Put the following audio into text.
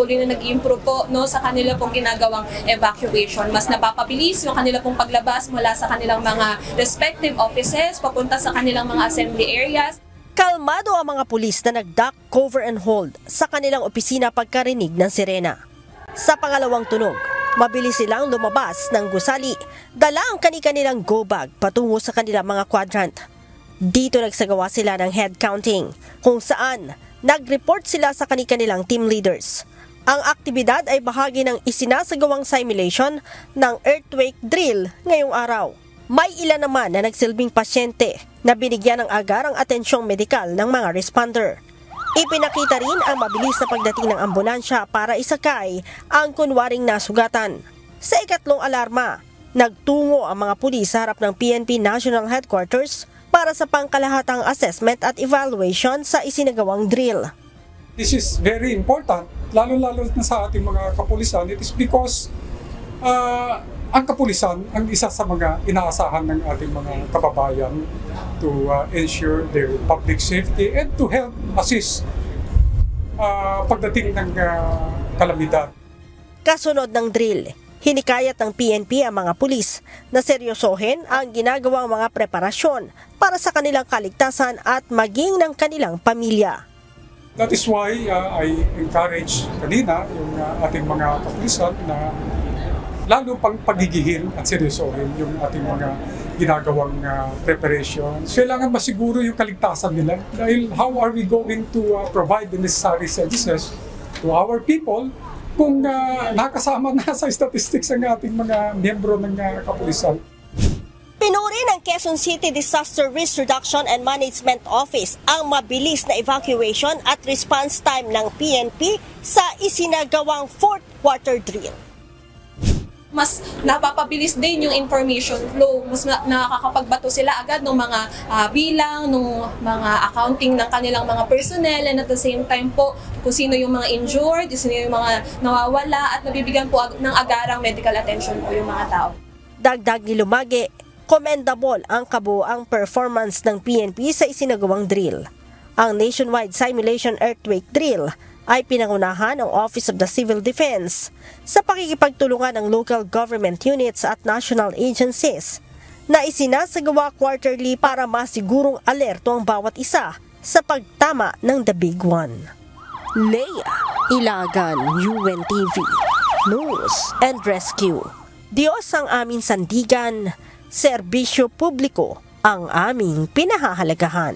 patuloy na nag-improve po no, sa kanila pong ginagawang evacuation. Mas napapabilis yung kanila pong paglabas mula sa kanilang mga respective offices papunta sa kanilang mga assembly areas. Kalmado ang mga pulis na nag-duck, cover and hold sa kanilang opisina pagkarinig ng sirena. Sa pangalawang tunog, mabilis silang lumabas ng gusali, dala ang kanilang go bag patungo sa kanilang mga quadrant. Dito nagsagawa sila ng head counting, kung saan nag-report sila sa kanilang team leaders. Ang aktibidad ay bahagi ng isinasagawang simulation ng earthquake drill ngayong araw. May ilan naman na nagsilbing pasyente na binigyan ng agarang atensyong medikal ng mga responder. Ipinakita rin ang mabilis na pagdating ng ambulansya para isakay ang kunwaring nasugatan. Sa ikatlong alarma, nagtungo ang mga pulis sa harap ng PNP National Headquarters para sa pangkalahatang assessment at evaluation sa isinagawang drill. This is very important, lalo-lalo na sa ating mga kapulisan. It is because ang kapulisan ang isa sa mga inaasahan ng ating mga kababayan to ensure their public safety and to help assist pagdating ng kalamidad. Kasunod ng drill, hinikayat ng PNP ang mga pulis na seryosohin ang ginagawang mga preparasyon para sa kanilang kaligtasan at maging ng kanilang pamilya. That is why I encourage kanina yung ating mga kapulisan na lalo pang pagigihin at seryosohin yung ating mga ginagawang preparations. Kailangan masiguro yung kaligtasan nila dahil how are we going to provide the necessary services to our people kung nakasama na sa statistics ang ating mga miyembro ng kapulisan. Pinuri ng Quezon City Disaster Risk Reduction and Management Office ang mabilis na evacuation at response time ng PNP sa isinagawang fourth quarter drill. Mas napapabilis din yung information flow. Mas nakakapagbato sila agad ng mga bilang, ng mga accounting ng kanilang mga personnel, and at the same time po kung sino yung mga injured, sino yung mga nawawala, at nabibigyan po ng agarang medical attention po yung mga tao. Dagdag ni Lumage, commendable ang kabuuang performance ng PNP sa isinagawang drill. Ang nationwide simulation earthquake drill ay pinangunahan ng Office of the Civil Defense sa pakikipagtulungan ng local government units at national agencies na isinasagawa quarterly para masigurong alerto ang bawat isa sa pagtama ng The Big One. Leia Ilagan, UNTV, News and Rescue. Diyos ang aming sandigan, serbisyo publiko ang aming pinahahalagahan.